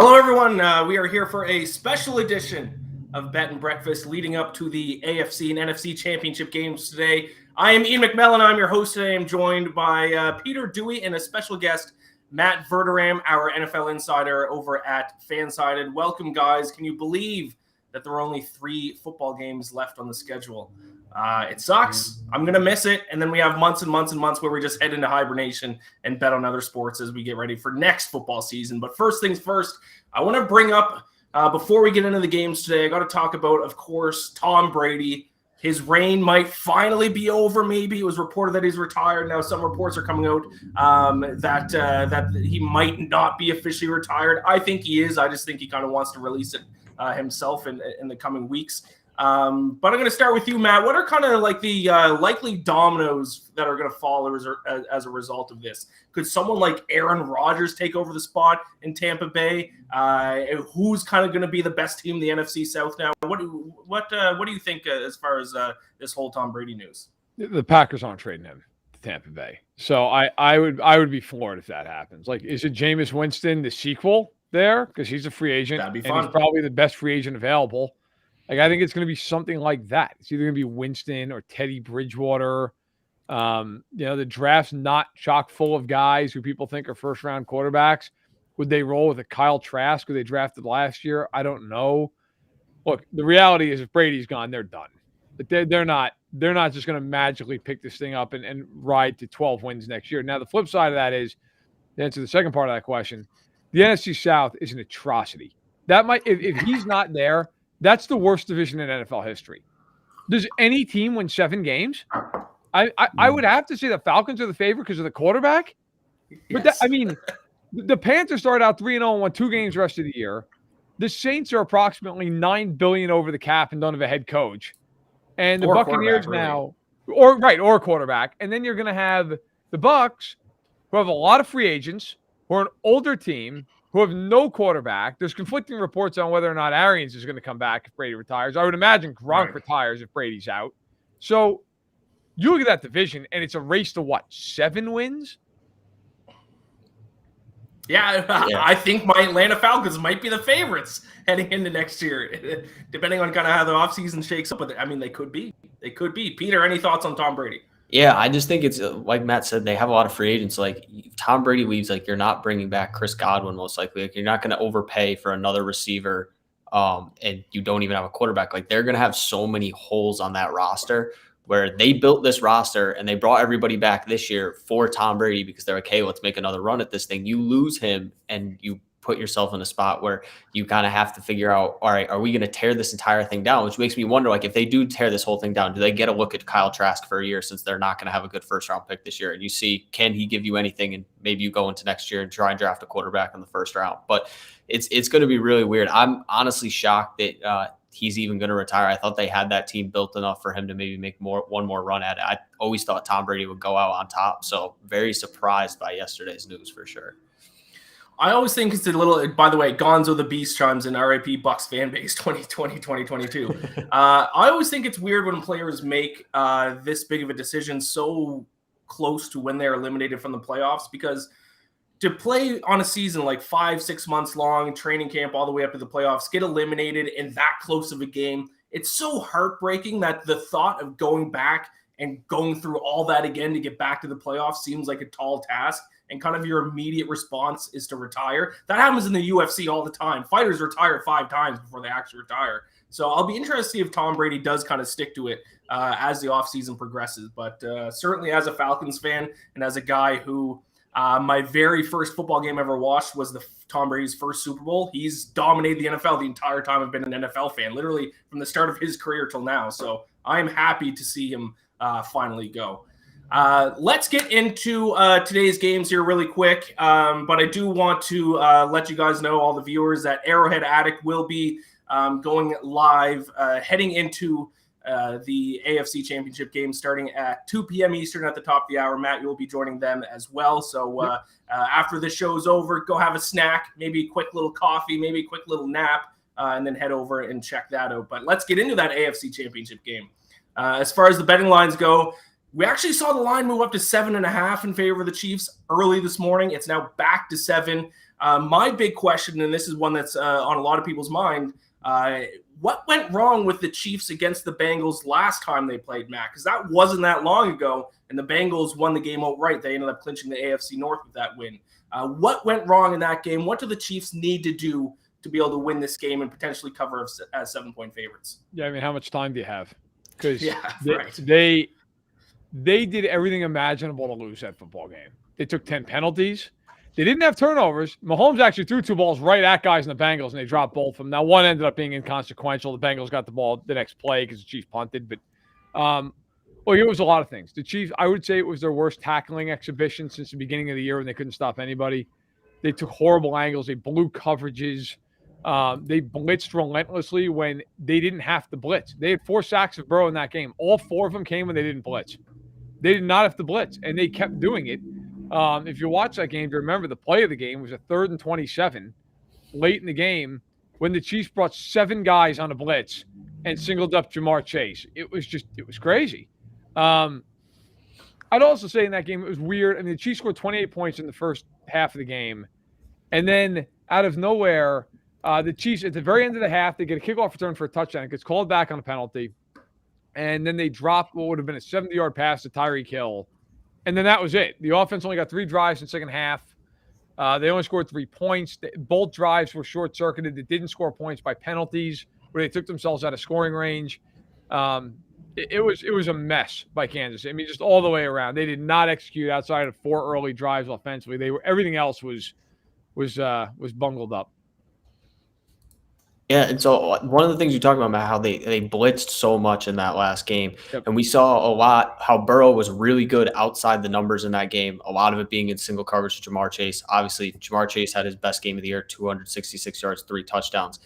Hello, everyone. We are here for a special edition of Bet and Breakfast leading up to the AFC and NFC Championship games today. I am Iain MacMillan. I'm your host today. I'm joined by Peter Dewey and a special guest, Matt Verderame, our NFL insider over at BetSided. Welcome, guys. Can you believe that there are only 3 football games left on the schedule? It sucks. I'm going to miss it. And then we have months and months and months where we just head into hibernation and bet on other sports as we get ready for next football season. But first things first, I want to bring up, before we get into the games today, I got to talk about, of course, Tom Brady. His reign might finally be over, maybe. It was reported that he's retired. Now some reports are coming out that he might not be officially retired. I think he is. I just think he kind of wants to release it himself in the coming weeks. But I'm going to start with you, Matt. What are kind of like the likely dominoes that are going to fall as a result of this? Could someone like Aaron Rodgers take over the spot in Tampa Bay? Who's kind of going to be the best team in the NFC South now? What do you think as far as this whole Tom Brady news? The Packers aren't trading him to Tampa Bay, so I would be floored if that happens. Like, is it Jameis Winston the sequel there because he's a free agent? That'd be fun. He's probably the best free agent available. Like, I think it's going to be something like that. It's either going to be Winston or Teddy Bridgewater. The draft's not chock full of guys who people think are first-round quarterbacks. Would they roll with a Kyle Trask who they drafted last year? I don't know. Look, the reality is if Brady's gone, they're done. But they're not just going to magically pick this thing up and ride to 12 wins next year. Now, the flip side of that is, to answer the second part of that question, the NFC South is an atrocity. That might, if he's not there, that's the worst division in NFL history. Does any team win 7 games? I would have to say the Falcons are the favorite because of the quarterback. But Yes. The Panthers started out 3-0 and won 2 games the rest of the year. The Saints are approximately $9 billion over the cap and don't have a head coach. And the Buccaneers now, or quarterback. And then you're going to have the Bucs, who have a lot of free agents, who are an older team, who have no quarterback. There's conflicting reports on whether or not Arians is going to come back if Brady retires. I would imagine Gronk retires if Brady's out. So you look at that division, and it's a race to what, 7 wins? Yeah, I think my Atlanta Falcons might be the favorites heading into next year, depending on kind of how the offseason shakes up. But I mean, they could be. They could be. Peter, any thoughts on Tom Brady? Yeah, I just think it's like Matt said, they have a lot of free agents. Like, if Tom Brady leaves, like, you're not bringing back Chris Godwin most likely. Like, you're not going to overpay for another receiver, and you don't even have a quarterback. Like, they're going to have so many holes on that roster where they built this roster and they brought everybody back this year for Tom Brady because they're like, hey, let's make another run at this thing. You lose him and you put yourself in a spot where you kind of have to figure out, all right, are we going to tear this entire thing down? Which makes me wonder, like, if they do tear this whole thing down, do they get a look at Kyle Trask for a year since they're not going to have a good first-round pick this year? And you see, can he give you anything? And maybe you go into next year and try and draft a quarterback in the first round. But it's going to be really weird. I'm honestly shocked that he's even going to retire. I thought they had that team built enough for him to maybe make one more run at it. I always thought Tom Brady would go out on top. So very surprised by yesterday's news for sure. I always think it's a little, by the way, Gonzo the Beast chimes in, RIP Bucs fan base 2020, 2022. I always think it's weird when players make this big of a decision so close to when they're eliminated from the playoffs, because to play on a season like 5-6 months long, training camp all the way up to the playoffs, get eliminated in that close of a game, it's so heartbreaking that the thought of going back and going through all that again to get back to the playoffs seems like a tall task. And kind of your immediate response is to retire. That happens in the UFC all the time. Fighters retire 5 times before they actually retire. So I'll be interested to see if Tom Brady does kind of stick to it as the offseason progresses. But certainly as a Falcons fan and as a guy who my very first football game I ever watched was Tom Brady's first Super Bowl. He's dominated the NFL the entire time I've been an NFL fan, literally from the start of his career till now. So I'm happy to see him finally go. Let's get into today's games here really quick. But I do want to let you guys know, all the viewers, that Arrowhead Addict will be going live heading into the AFC Championship game starting at 2 p.m. Eastern at the top of the hour. Matt, you'll be joining them as well. So after the show's over, go have a snack, maybe a quick little coffee, maybe a quick little nap, and then head over and check that out. But let's get into that AFC Championship game. As far as the betting lines go, we actually saw the line move up to 7.5 in favor of the Chiefs early this morning. It's now back to 7. My big question, and this is one that's on a lot of people's mind, what went wrong with the Chiefs against the Bengals last time they played, Matt? Because that wasn't that long ago, and the Bengals won the game outright. They ended up clinching the AFC North with that win. What went wrong in that game? What do the Chiefs need to do to be able to win this game and potentially cover as 7-point favorites? Yeah, I mean, how much time do you have? Because right. they did everything imaginable to lose that football game. They took 10 penalties. They didn't have turnovers. Mahomes actually threw 2 balls right at guys in the Bengals, and they dropped both of them. Now, one ended up being inconsequential. The Bengals got the ball the next play because the Chiefs punted. But, here was a lot of things. The Chiefs, I would say it was their worst tackling exhibition since the beginning of the year when they couldn't stop anybody. They took horrible angles. They blew coverages. They blitzed relentlessly when they didn't have to blitz. They had 4 sacks of Burrow in that game. All 4 of them came when they didn't blitz. They did not have to blitz, and they kept doing it. If you watch that game, you remember the play of the game was a 3rd and 27 late in the game when the Chiefs brought 7 guys on a blitz and singled up Jamar Chase. It was crazy. I'd also say in that game, it was weird. I mean, the Chiefs scored 28 points in the first half of the game. And then out of nowhere, the Chiefs, at the very end of the half, they get a kickoff return for a touchdown. It gets called back on a penalty. And then they drop what would have been a 70-yard pass to Tyreek Hill. And then that was it. The offense only got 3 drives in the second half. They only scored 3 points. Both drives were short-circuited. They didn't score points by penalties, where they took themselves out of scoring range. It was a mess by Kansas. I mean, just all the way around. They did not execute outside of 4 early drives offensively. Everything else was bungled up. Yeah, and so one of the things you talked about how they blitzed so much in that last game, and we saw a lot how Burrow was really good outside the numbers in that game, a lot of it being in single coverage to Jamar Chase. Obviously, Jamar Chase had his best game of the year, 266 yards, 3 touchdowns.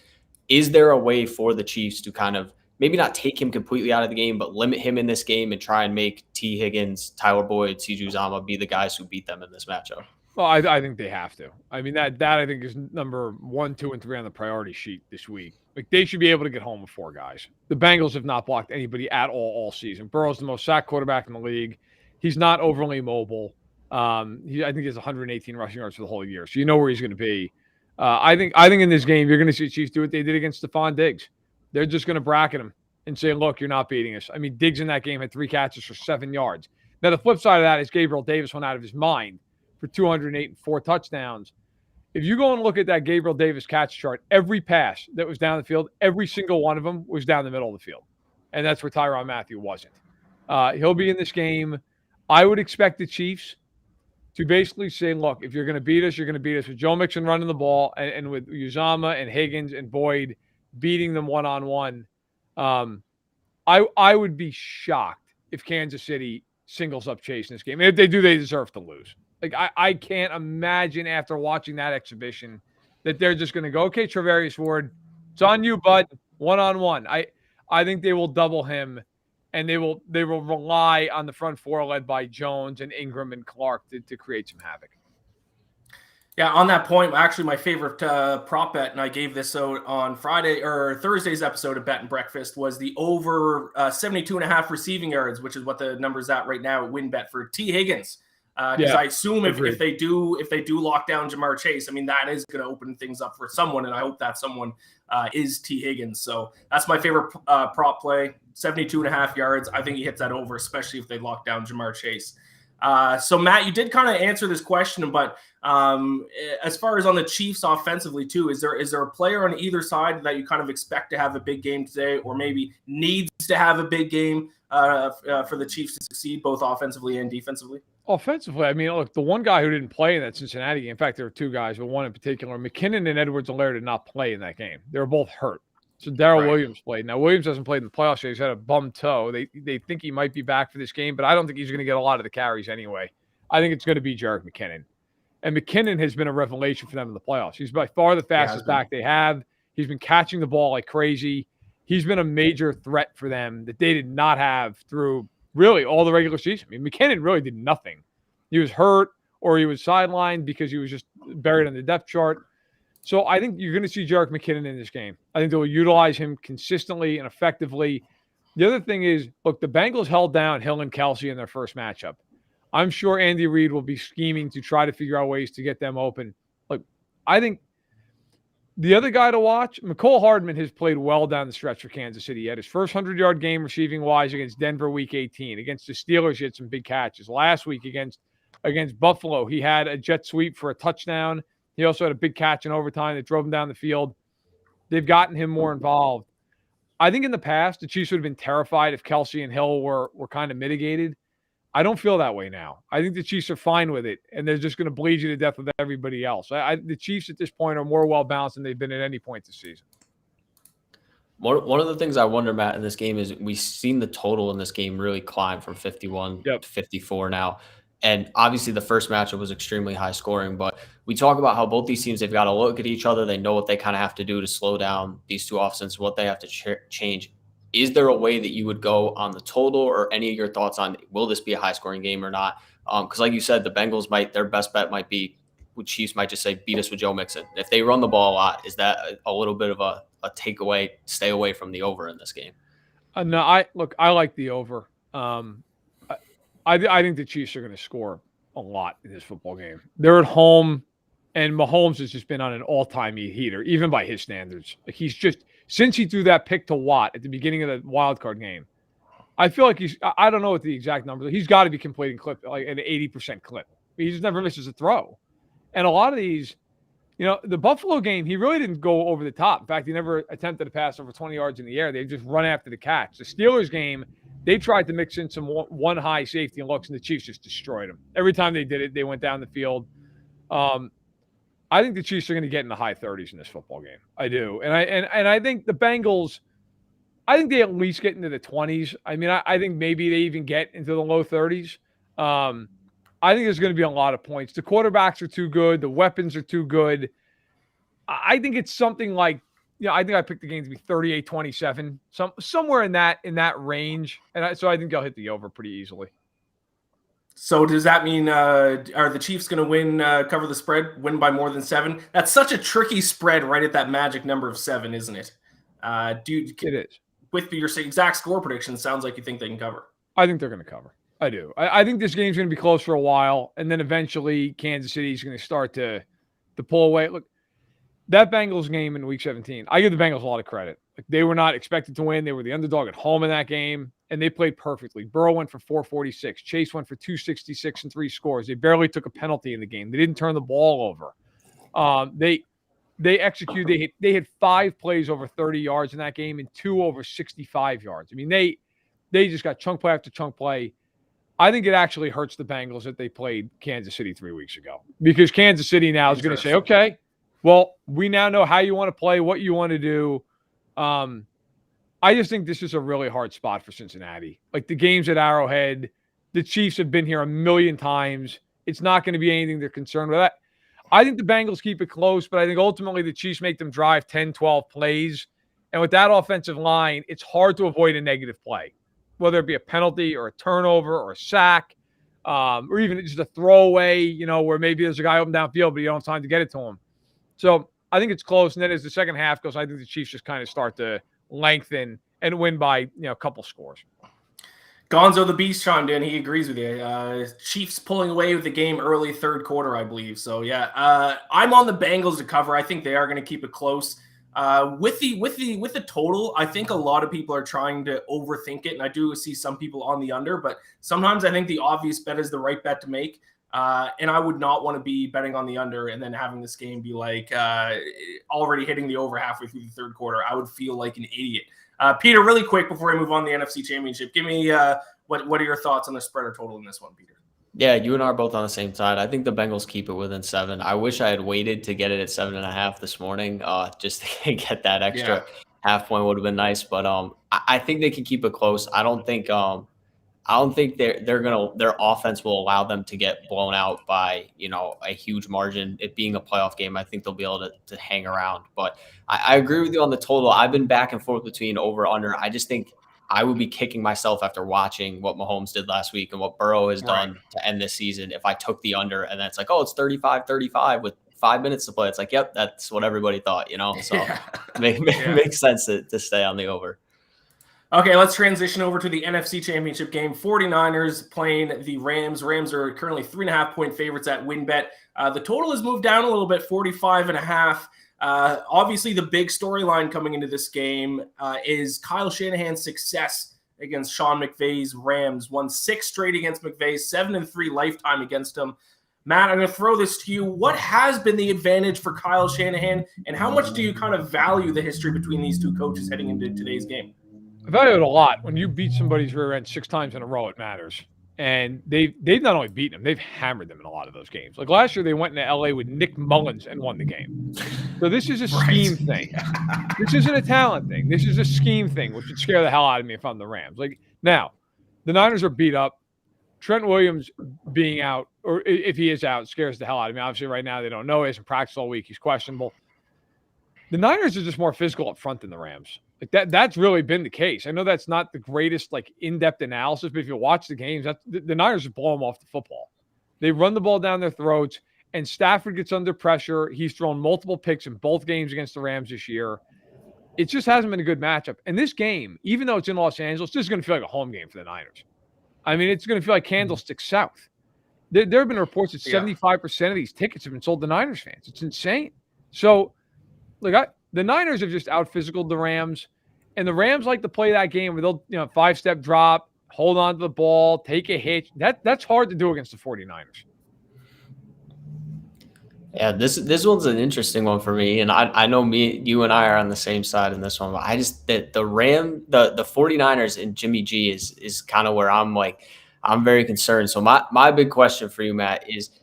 Is there a way for the Chiefs to kind of maybe not take him completely out of the game, but limit him in this game and try and make T. Higgins, Tyler Boyd, C.J. Uzomah be the guys who beat them in this matchup? Well, I think they have to. I mean, that I think is number 1, 2, and 3 on the priority sheet this week. Like, they should be able to get home with 4 guys. The Bengals have not blocked anybody at all season. Burrow's the most sacked quarterback in the league. He's not overly mobile. I think he has 118 rushing yards for the whole year, so you know where he's going to be. I think in this game you're going to see the Chiefs do what they did against Stephon Diggs. They're just going to bracket him and say, "Look, you're not beating us." I mean, Diggs in that game had 3 catches for 7 yards. Now the flip side of that is Gabriel Davis went out of his mind for 208 and 4 touchdowns. If you go and look at that Gabriel Davis catch chart, every pass that was down the field, every single one of them was down the middle of the field. And that's where Tyrann Mathieu wasn't. He'll be in this game. I would expect the Chiefs to basically say, look, if you're going to beat us, you're going to beat us with Joe Mixon running the ball and with Uzomah and Higgins and Boyd beating them one-on-one. I would be shocked if Kansas City singles up Chase in this game. And if they do, they deserve to lose. Like, I can't imagine after watching that exhibition that they're just going to go, okay, Travarius Ward, it's on you, bud, one-on-one. I think they will double him, and they will rely on the front 4 led by Jones and Ingram and Clark to create some havoc. Yeah, on that point, actually my favorite prop bet, and I gave this out on Friday or Thursday's episode of Bet and Breakfast, was the over 72.5 receiving yards, which is what the number's at right now at WinBet for T. Higgins. Because I assume if they do lock down Jamar Chase, I mean, that is going to open things up for someone, and I hope that someone is T. Higgins. So that's my favorite prop play, 72.5 yards. I think he hits that over, especially if they lock down Jamar Chase. So, Matt, you did kind of answer this question, but as far as on the Chiefs offensively too, is there a player on either side that you kind of expect to have a big game today, or maybe needs to have a big game for the Chiefs to succeed both offensively and defensively? Offensively, I mean, look, the one guy who didn't play in that Cincinnati game, in fact, there were 2 guys, but one in particular, McKinnon and Edwards-Helaire did not play in that game. They were both hurt. So Darrell Williams played. Now, Williams hasn't played in the playoffs yet. He's had a bum toe. They think he might be back for this game, but I don't think he's going to get a lot of the carries anyway. I think it's going to be Jerick McKinnon. And McKinnon has been a revelation for them in the playoffs. He's by far the fastest back they have. He's been catching the ball like crazy. He's been a major threat for them that they did not have through really all the regular season. I mean, McKinnon really did nothing. He was hurt or he was sidelined because he was just buried on the depth chart. So I think you're going to see Jerick McKinnon in this game. I think they'll utilize him consistently and effectively. The other thing is, look, the Bengals held down Hill and Kelsey in their first matchup. I'm sure Andy Reid will be scheming to try to figure out ways to get them open. Look, I think the other guy to watch, McCole Hardman, has played well down the stretch for Kansas City. He had his first 100-yard game receiving wise against Denver week 18. Against the Steelers, he had some big catches. Last week against Buffalo, he had a jet sweep for a touchdown. He also had a big catch in overtime that drove him down the field. They've gotten him more involved. I think in the past, the Chiefs would have been terrified if Kelsey and Hill were kind of mitigated. I don't feel that way now. I think the Chiefs are fine with it, and they're just going to bleed you to death with everybody else. The Chiefs at this point are more well-balanced than they've been at any point this season. One of the things I wonder, Matt, in this game is we've seen the total in this game really climb from 51 to 54 now. And obviously the first matchup was extremely high scoring, but we talk about how both these teams, they've got to look at each other. They know what they kind of have to do to slow down these two offenses, what they have to change. Is there a way that you would go on the total, or any of your thoughts on, will this be a high scoring game or not? Because like you said, the Bengals their best bet might be, Chiefs might just say, beat us with Joe Mixon. If they run the ball a lot, is that a little bit of a takeaway, stay away from the over in this game? No, I like the over. I think the Chiefs are going to score a lot in this football game. They're at home, and Mahomes has just been on an all-time heater, even by his standards. Like, he's just, since he threw that pick to Watt at the beginning of the wild card game, I feel like I don't know what the exact number is. He's got to be completing clip, like an 80% clip. He just never misses a throw. And a lot of these, the Buffalo game, he really didn't go over the top. In fact, he never attempted to pass over 20 yards in the air. They just run after the catch. The Steelers game, they tried to mix in some one high safety and looks, and the Chiefs just destroyed them. Every time they did it, they went down the field. I think the Chiefs are going to get in the high 30s in this football game. I do. And I think the Bengals, I think they at least get into the 20s. I mean, I think maybe they even get into the low 30s. I think there's going to be a lot of points. The quarterbacks are too good. The weapons are too good. I think it's something like, I think I picked the game to be 38-27, somewhere in that range. And so I think they'll hit the over pretty easily. So does that mean are the Chiefs going to win, cover the spread, win by more than 7? That's such a tricky spread right at that magic number of 7, isn't it? Dude, it is. With your exact score prediction, sounds like you think they can cover. I think they're going to cover. I do. I think this game's going to be close for a while, and then eventually Kansas City is going to start to pull away. Look, that Bengals game in Week 17, I give the Bengals a lot of credit. Like, they were not expected to win. They were the underdog at home in that game, and they played perfectly. Burrow went for 446. Chase went for 266 and 3 scores. They barely took a penalty in the game. They didn't turn the ball over. They executed. They had 5 plays over 30 yards in that game and 2 over 65 yards. I mean, they just got chunk play after chunk play. I think it actually hurts the Bengals that they played Kansas City 3 weeks ago, because Kansas City now is going to say, okay, well, we now know how you want to play, what you want to do. I just think this is a really hard spot for Cincinnati. Like, the games at Arrowhead, the Chiefs have been here a million times. It's not going to be anything they're concerned with. I think the Bengals keep it close, but I think ultimately the Chiefs make them drive 10, 12 plays. And with that offensive line, it's hard to avoid a negative play, whether it be a penalty or a turnover or a sack, or even just a throwaway, where maybe there's a guy open downfield, but you don't have time to get it to him. So I think it's close. And then as the second half goes, I think the Chiefs just kind of start to lengthen and win by, a couple scores. Gonzo the Beast chimed in. He agrees with you. Chiefs pulling away with the game early third quarter, I believe. So, yeah, I'm on the Bengals to cover. I think they are going to keep it close. With the total, I think a lot of people are trying to overthink it, and I do see some people on the under, but sometimes I think the obvious bet is the right bet to make. And I would not want to be betting on the under and then having this game be like already hitting the over halfway through the third quarter. I would feel like an idiot. Peter, really quick before I move on to the NFC Championship, give me what are your thoughts on the spread or total in this one, Peter? Yeah, you and I are both on the same side. I think the Bengals keep it within 7. I wish I had waited to get it at 7.5 this morning, just to get that extra half point would have been nice. But I think they can keep it close. I don't think their offense will allow them to get blown out by a huge margin. It being a playoff game, I think they'll be able to hang around. But I agree with you on the total. I've been back and forth between over under. I just think I would be kicking myself after watching what Mahomes did last week and what Burrow has done to end this season if I took the under and then it's like, oh, it's 35-35 with 5 minutes to play. It's like, yep, that's what everybody thought, So it makes sense to stay on the over. Okay, let's transition over to the NFC Championship game. 49ers playing the Rams. Rams are currently 3.5-point favorites at WinBet. The total has moved down a little bit, 45.5. Obviously, the big storyline coming into this game is Kyle Shanahan's success against Sean McVay's Rams. Won 6 straight against McVay, 7-3 lifetime against him. Matt, I'm going to throw this to you. What has been the advantage for Kyle Shanahan, and how much do you kind of value the history between these two coaches heading into today's game? I value it a lot. When you beat somebody's rear end 6 times in a row, it matters. And they've not only beaten them, they've hammered them in a lot of those games. Like last year, they went into LA with Nick Mullins and won the game. So this is a scheme thing. This isn't a talent thing. This is a scheme thing, which would scare the hell out of me if I'm the Rams. Like now, the Niners are beat up. Trent Williams being out, or if he is out, scares the hell out of me. Obviously, right now they don't know. He hasn't practiced all week. He's questionable. The Niners are just more physical up front than the Rams. Like that's really been the case. I know that's not the greatest in-depth analysis, but if you watch the games, the Niners just blow them off the football. They run the ball down their throats, and Stafford gets under pressure. He's thrown multiple picks in both games against the Rams this year. It just hasn't been a good matchup. And this game, even though it's in Los Angeles, this is going to feel like a home game for the Niners. I mean, it's going to feel like Candlestick South. There have been reports that 75% of these tickets have been sold to Niners fans. It's insane. So, look, the Niners have just out-physicaled the Rams, and the Rams like to play that game where they'll, 5-step drop, hold on to the ball, take a hit. That's hard to do against the 49ers. Yeah, this one's an interesting one for me, and I know you and I are on the same side in this one, but I just the 49ers and Jimmy G is kind of where I'm very concerned. So my big question for you, Matt, is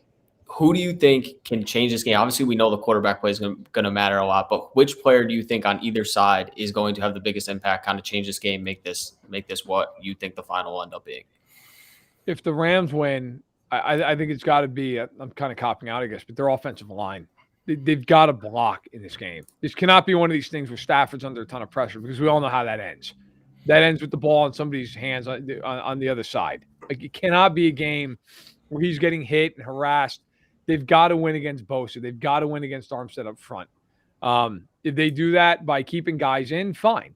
who do you think can change this game? Obviously, we know the quarterback play is going to matter a lot, but which player do you think on either side is going to have the biggest impact, kind of change this game, make this what you think the final will end up being? If the Rams win, I think it's got to be, I'm kind of copping out, I guess, but their offensive line. They've got to block in this game. This cannot be one of these things where Stafford's under a ton of pressure, because we all know how that ends. That ends with the ball in somebody's hands on the other side. Like, it cannot be a game where he's getting hit and harassed. They've got to win against Bosa. They've got to win against Armstead up front. If they do that by keeping guys in, fine.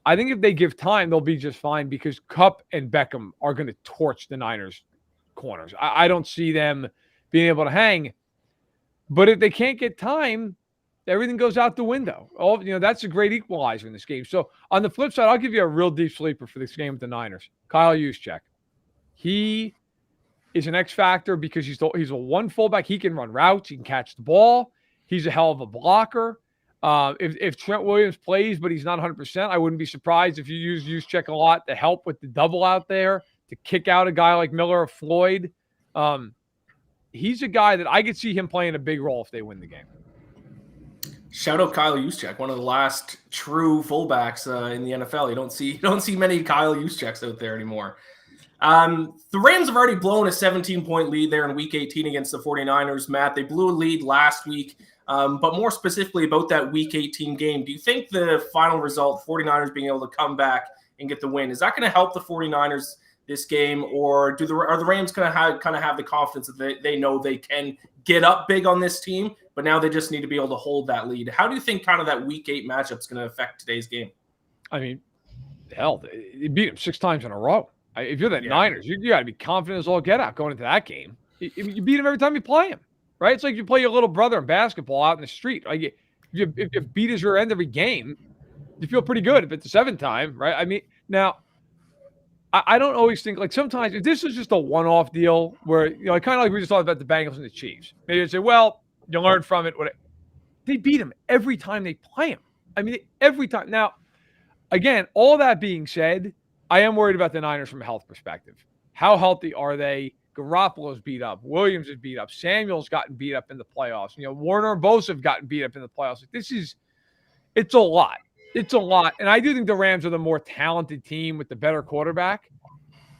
I think if they give time, they'll be just fine, because Kupp and Beckham are going to torch the Niners' corners. I don't see them being able to hang. But if they can't get time, everything goes out the window. That's a great equalizer in this game. So on the flip side, I'll give you a real deep sleeper for this game with the Niners. Kyle Juszczyk. He is an X factor because he's a one fullback. He can run routes. He can catch the ball. He's a hell of a blocker. If Trent Williams plays, but he's not 100%, I wouldn't be surprised if you use Juszczyk a lot to help with the double out there, to kick out a guy like Miller or Floyd. He's a guy that I could see him playing a big role if they win the game. Shout out Kyle Juszczyk, one of the last true fullbacks in the NFL. You don't see many Kyle Juszczyks out there anymore. The Rams have already blown a 17-point lead there in Week 18 against the 49ers, Matt. They blew a lead last week, but more specifically about that Week 18 game, do you think the final result, 49ers being able to come back and get the win, is that going to help the 49ers this game, or are the Rams going to have the confidence that they know they can get up big on this team, but now they just need to be able to hold that lead? How do you think kind of that Week 8 matchup is going to affect today's game? I mean, hell, they beat them 6 times in a row. If you're the Niners, you got to be confident as all get out going into that game. You beat him every time you play him, right? It's like you play your little brother in basketball out in the street. Like if you beat his rear end every game, you feel pretty good if it's the 7th time, right? I mean, now, I don't always think, like, sometimes if this was just a one-off deal where, kind of like we just talked about the Bengals and the Chiefs, maybe you'd say, well, you learn from it. They beat him every time they play him. I mean, every time. Now, again, all that being said, I am worried about the Niners from a health perspective. How healthy are they? Garoppolo's beat up. Williams is beat up. Samuel's gotten beat up in the playoffs. Warner and Bosa have gotten beat up in the playoffs. It's a lot. It's a lot. And I do think the Rams are the more talented team with the better quarterback.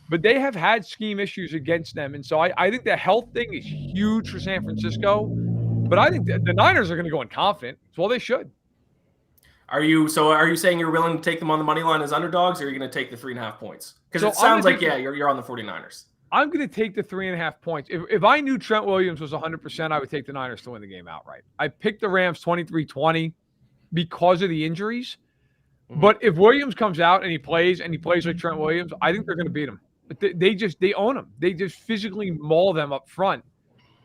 But they have had scheme issues against them. And so I think the health thing is huge for San Francisco. But I think the Niners are going to go in confident. Well, they should. Are you saying you're willing to take them on the money line as underdogs, or are you going to take the 3.5 points? Because it sounds like, you're on the 49ers. I'm going to take the 3.5 points. If I knew Trent Williams was 100%, I would take the Niners to win the game outright. I picked the Rams 23-20 because of the injuries. But if Williams comes out and he plays like Trent Williams, I think they're going to beat him. But they own him. They just physically maul them up front.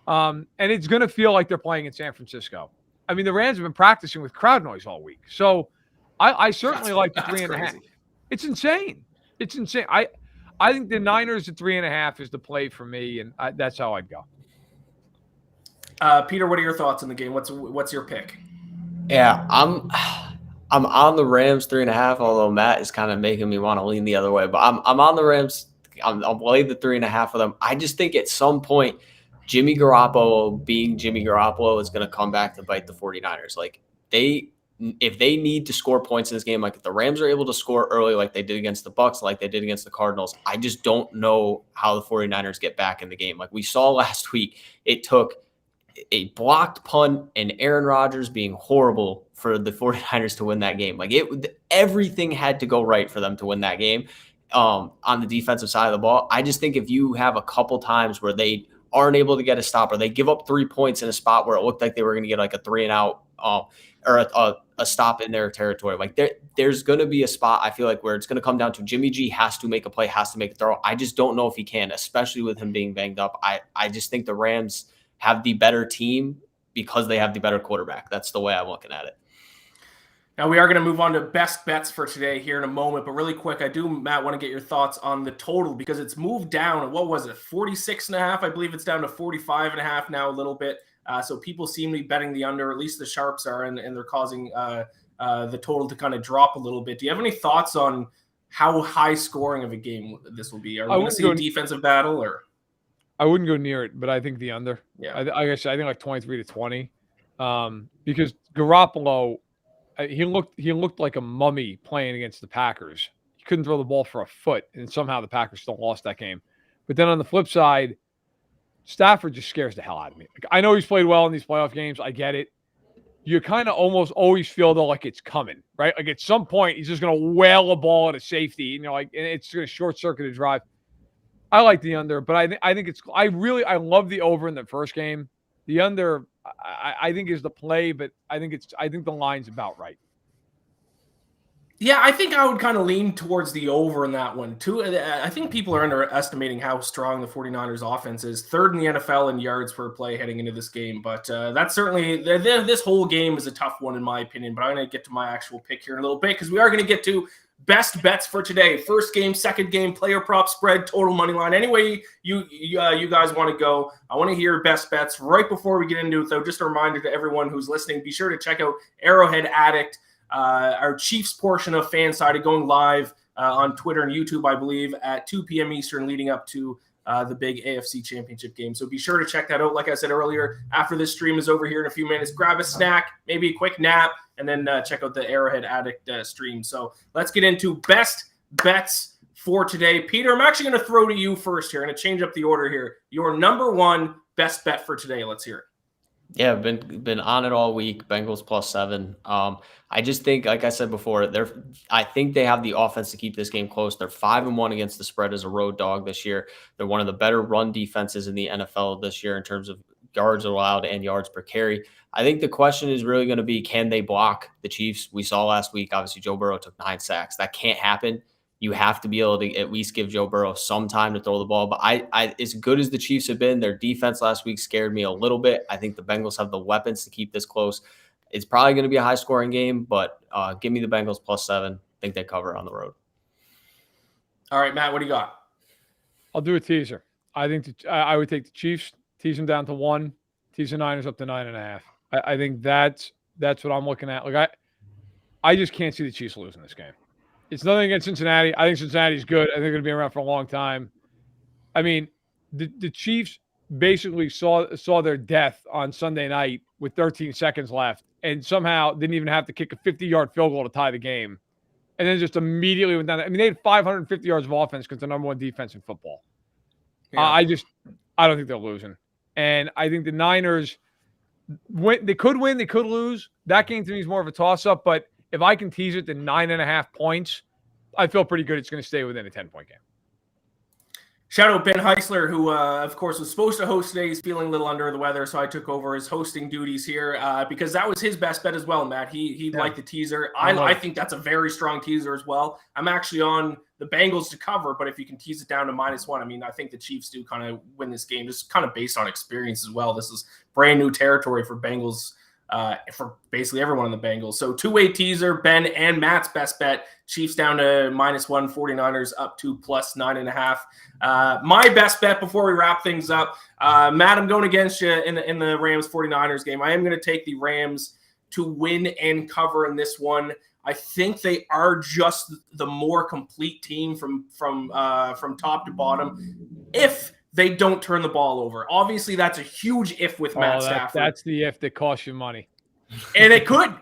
And it's going to feel like they're playing in San Francisco. I mean, the Rams have been practicing with crowd noise all week. So I certainly like the 3.5. It's insane. It's insane. I think the Niners at 3.5 is the play for me, and that's how I'd go. Peter, what are your thoughts on the game? What's your pick? Yeah, I'm on the Rams 3.5, although Matt is kind of making me want to lean the other way. But I'm on the Rams. I'll lay the 3.5 of them. I just think at some point, Jimmy Garoppolo being Jimmy Garoppolo is going to come back to bite the 49ers. Like if they need to score points in this game, like if the Rams are able to score early like they did against the Bucs, like they did against the Cardinals, I just don't know how the 49ers get back in the game. Like we saw last week, it took a blocked punt and Aaron Rodgers being horrible for the 49ers to win that game. Like everything had to go right for them to win that game on the defensive side of the ball. I just think if you have a couple times where they aren't able to get a stop or they give up 3 points in a spot where it looked like they were going to get like a 3-and-out or a stop in their territory. Like there's going to be a spot, I feel like, where it's going to come down to Jimmy G has to make a play, has to make a throw. I just don't know if he can, especially with him being banged up. I just think the Rams have the better team because they have the better quarterback. That's the way I'm looking at it. Now we are going to move on to best bets for today here in a moment, but really quick, I do, Matt, want to get your thoughts on the total because it's moved down. What was it? 46.5. I believe it's down to 45.5 now a little bit. So people seem to be betting the under, at least the sharps are, and they're causing the total to kind of drop a little bit. Do you have any thoughts on how high scoring of a game this will be? Are we going to see a defensive battle or? I wouldn't go near it, but I think the under. Yeah, I guess I think like 23-20, because Garoppolo, he looked like a mummy playing against the Packers. He couldn't throw the ball for a foot, and somehow the Packers still lost that game. But then on the flip side, Stafford just scares the hell out of me. Like, I know he's played well in these playoff games. I get it. You kind of almost always feel though like it's coming, right? Like at some point he's just going to whale a ball at a safety, and it's going to short circuit a drive. I like the under, but I think I love the over in the first game. The under I think is the play, but I think the line's about right. Yeah, I think I would kind of lean towards the over in that one too. I think people are underestimating how strong the 49ers offense is. Third in the NFL in yards per play heading into this game. But that's certainly this whole game is a tough one in my opinion. But I'm going to get to my actual pick here in a little bit because we are going to get to best bets for today. First game, second game, player prop spread, total money line. Anyway, you guys want to go. I want to hear best bets. Right before we get into it, though, just a reminder to everyone who's listening, be sure to check out Arrowhead Addict. Our Chiefs portion of FanSided going live on Twitter and YouTube, I believe, at 2 p.m. Eastern leading up to the big AFC Championship game. So be sure to check that out. Like I said earlier, after this stream is over here in a few minutes, grab a snack, maybe a quick nap, and then check out the Arrowhead Addict stream. So let's get into best bets for today. Peter, I'm actually going to throw to you first here. I'm going to change up the order here. Your number one best bet for today. Let's hear it. Yeah, I've been on it all week. Bengals +7. I just think, like I said before, I think they have the offense to keep this game close. They're 5-1 against the spread as a road dog this year. They're one of the better run defenses in the NFL this year in terms of yards allowed and yards per carry. I think the question is really going to be, can they block the Chiefs? We saw last week, obviously, Joe Burrow took 9 sacks. That can't happen. You have to be able to at least give Joe Burrow some time to throw the ball. But I as good as the Chiefs have been, their defense last week scared me a little bit. I think the Bengals have the weapons to keep this close. It's probably going to be a high-scoring game, but give me the Bengals +7. I think they cover on the road. All right, Matt, what do you got? I'll do a teaser. I think I would take the Chiefs, tease them down to 1, tease the Niners up to 9.5. I think that's what I'm looking at. Like I just can't see the Chiefs losing this game. It's nothing against Cincinnati. I think Cincinnati's good. I think they're going to be around for a long time. I mean, the Chiefs basically saw their death on Sunday night with 13 seconds left and somehow didn't even have to kick a 50-yard field goal to tie the game. And then just immediately went down. I mean, they had 550 yards of offense because they're number one defense in football. Yeah. I don't think they're losing. And I think the Niners, they could win, they could lose. That game to me is more of a toss-up, but if I can tease it to 9.5 points, I feel pretty good it's going to stay within a 10-point game. Shout out Ben Heisler, who, of course, was supposed to host today. He's feeling a little under the weather, so I took over his hosting duties here because that was his best bet as well, Matt. He liked the teaser. I think that's a very strong teaser as well. I'm actually on the Bengals to cover, but if you can tease it down to -1, I mean, I think the Chiefs do kind of win this game, just kind of based on experience as well. This is brand new territory for Bengals, for basically everyone in the Bengals. So two-way teaser, Ben and Matt's best bet. Chiefs down to -1, 49ers up to +9.5. My best bet before we wrap things up, Matt, I'm going against you in the Rams 49ers game. I am going to take the Rams to win and cover in this one. I think they are just the more complete team from top to bottom. If they don't turn the ball over, obviously that's a huge if with Matt Stafford. That's the if that costs you money, and it could.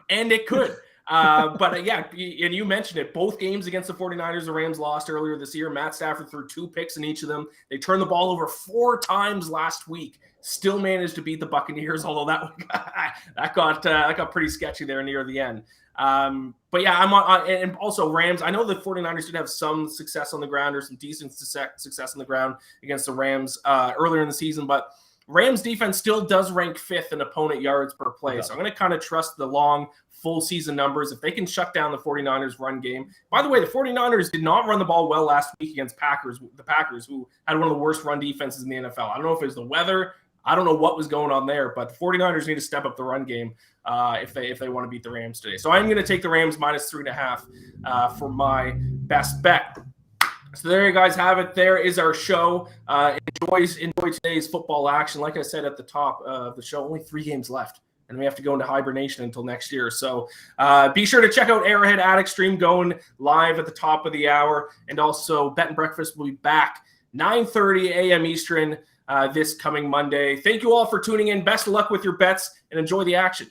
But yeah, and you mentioned it. Both games against the 49ers, the Rams lost earlier this year. Matt Stafford threw 2 picks in each of them. They turned the ball over 4 times last week. Still managed to beat the Buccaneers, although that got pretty sketchy there near the end. But yeah, I'm on, and also Rams. I know the 49ers did have some success on the ground, or some decent success on the ground against the Rams earlier in the season, but Rams defense still does rank 5th in opponent yards per play. So I'm going to kind of trust the long full season numbers. If they can shut down the 49ers run game. By the way, the 49ers did not run the ball well last week against the Packers, who had one of the worst run defenses in the NFL. I don't know if it was the weather. I don't know what was going on there, but the 49ers need to step up the run game if they want to beat the Rams today. So I'm going to take the Rams -3.5 for my best bet. So there you guys have it. There is our show. Enjoy today's football action. Like I said at the top of the show, only 3 games left, and we have to go into hibernation until next year. So be sure to check out Arrowhead Addict Stream going live at the top of the hour, and also Bet and Breakfast will be back 9:30 a.m. Eastern this coming Monday. Thank you all for tuning in. Best of luck with your bets, and enjoy the action.